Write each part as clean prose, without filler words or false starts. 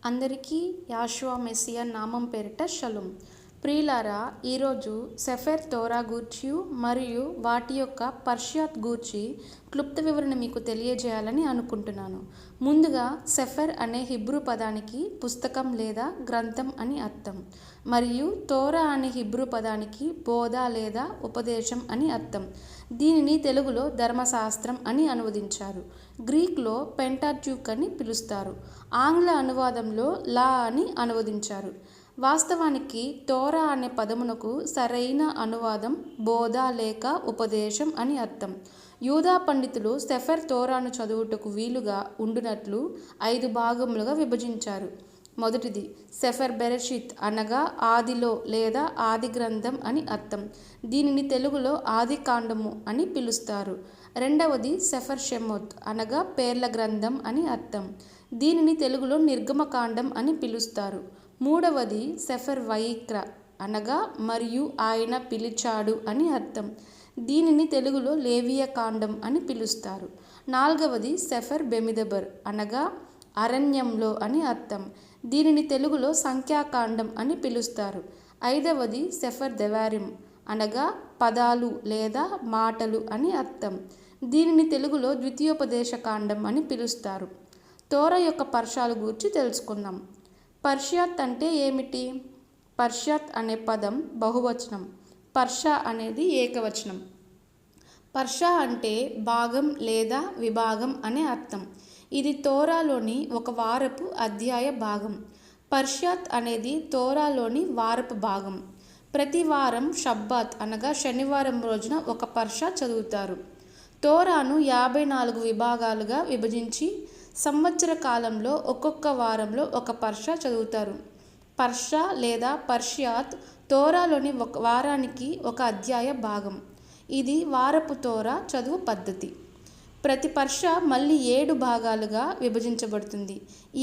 అందరికీ యాషువా మెస్సియా నామం పేరిట షలోమ్. ప్రియులారా, ఈరోజు సెఫర్ తోరా గూర్చి మరియు వాటి యొక్క పర్షియాత్ గూర్చి క్లుప్త వివరణ మీకు తెలియజేయాలని అనుకుంటున్నాను. ముందుగా సెఫర్ అనే హిబ్రూ పదానికి పుస్తకం లేదా గ్రంథం అని అర్థం, మరియు తోరా అనే హిబ్రూ పదానికి బోధ లేదా ఉపదేశం అని అర్థం. దీనిని తెలుగులో ధర్మశాస్త్రం అని అనువదించారు. గ్రీక్లో పెంటాట్యూక్ అని పిలుస్తారు. ఆంగ్ల అనువాదంలో లా అని అనువదించారు. వాస్తవానికి తోరా అనే పదమునకు సరైన అనువాదం బోధ లేక ఉపదేశం అని అర్థం. యూదా పండితులు సెఫర్ తోరాను చదువుటకు వీలుగా ఉండునట్లు 5 భాగములుగా విభజించారు. మొదటిది సెఫర్ బెరెషిత్ అనగా ఆదిలో లేదా ఆది గ్రంథం అని అర్థం. దీనిని తెలుగులో ఆది కాండము అని పిలుస్తారు. రెండవది సెఫర్ షెమోత్ అనగా పేర్ల గ్రంథం అని అర్థం. దీనిని తెలుగులో నిర్గమకాండం అని పిలుస్తారు. మూడవది సెఫర్ వైక్ర అనగా మరియు ఆయన పిలిచాడు అని అర్థం. దీనిని తెలుగులో లేవియ కాండం అని పిలుస్తారు. నాలుగవది సెఫర్ బెమిదబర్ అనగా అరణ్యంలో అని అర్థం. దీనిని తెలుగులో సంఖ్యాకాండం అని పిలుస్తారు. ఐదవది సెఫర్ దెవారిం అనగా పదాలు లేదా మాటలు అని అర్థం. దీనిని తెలుగులో ద్వితీయోపదేశ కాండం అని పిలుస్తారు. తోరా యొక్క పర్షాలు గూర్చి తెలుసుకుందాం. పర్షియాత్ అంటే ఏమిటి? పర్షియాత్ అనే పదం బహువచనం, పర్షా అనేది ఏకవచనం. పర్షా అంటే భాగం లేదా విభాగం అనే అర్థం. ఇది తోరాలోని ఒక వారపు అధ్యాయ భాగం. పర్షియాత్ అనేది తోరాలోని వారపు భాగం. ప్రతి వారం షబ్బాత్ అనగా శనివారం రోజున ఒక పర్షా చదువుతారు. తోరాను 54 విభాగాలుగా విభజించి సంవత్సర కాలంలో ఒక్కొక్క వారంలో ఒక పర్షా చదువుతారు. పర్షా లేదా పర్షియాత్ తోరాలోని ఒక వారానికి ఒక అధ్యాయ భాగం. ఇది వారపు తోరా చదువు పద్ధతి. ప్రతి పర్షా మళ్ళీ 7 భాగాలుగా విభజించబడుతుంది.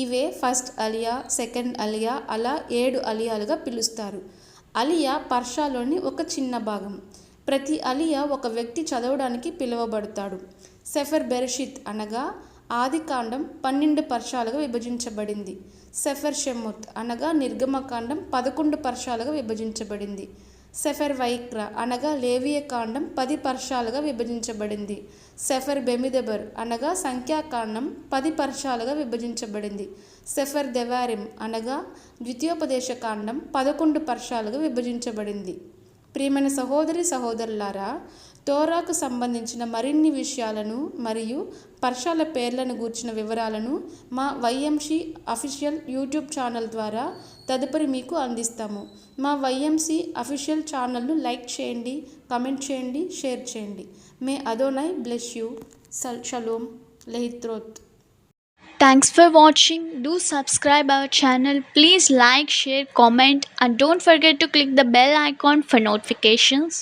ఇవే ఫస్ట్ అలియా, సెకండ్ అలియా, అలా 7 అలియాలుగా పిలుస్తారు. అలియా పర్షాలోని ఒక చిన్న భాగం. ప్రతి అలియా ఒక వ్యక్తి చదవడానికి పిలువబడతాడు. సెఫర్ బెరెషిత్ అనగా ఆది కాండం 12 పర్షాలుగా విభజించబడింది. సెఫర్ షెమోత్ అనగా నిర్గమకాండం 11 పర్షాలుగా విభజించబడింది. సెఫర్ వైక్ర అనగా లేవియ కాండం 10 పర్షాలుగా విభజించబడింది. సెఫర్ బెమిదబర్ అనగా సంఖ్యాకాండం 10 పర్షాలుగా విభజించబడింది. సెఫర్ దెవారిం అనగా ద్వితీయోపదేశ కాండం 11 పర్షాలుగా విభజించబడింది. ప్రియమైన సహోదరి సహోదరులారా, తోరాకు సంబంధించిన మరిన్ని విషయాలను మరియు పర్షాల పేర్లను గూర్చిన వివరాలను మా వైఎంసి అఫీషియల్ యూట్యూబ్ ఛానల్ ద్వారా తదుపరి మీకు అందిస్తాము. మా వైఎంసి అఫీషియల్ ఛానల్ను లైక్ చేయండి, కమెంట్ చేయండి, షేర్ చేయండి. మే అదోనై బ్లెస్ యూ. షలోమ్ లెహిత్రోత్. Thanks for watching. Do subscribe our channel. Please like, share, comment, and don't forget to click the bell icon for notifications.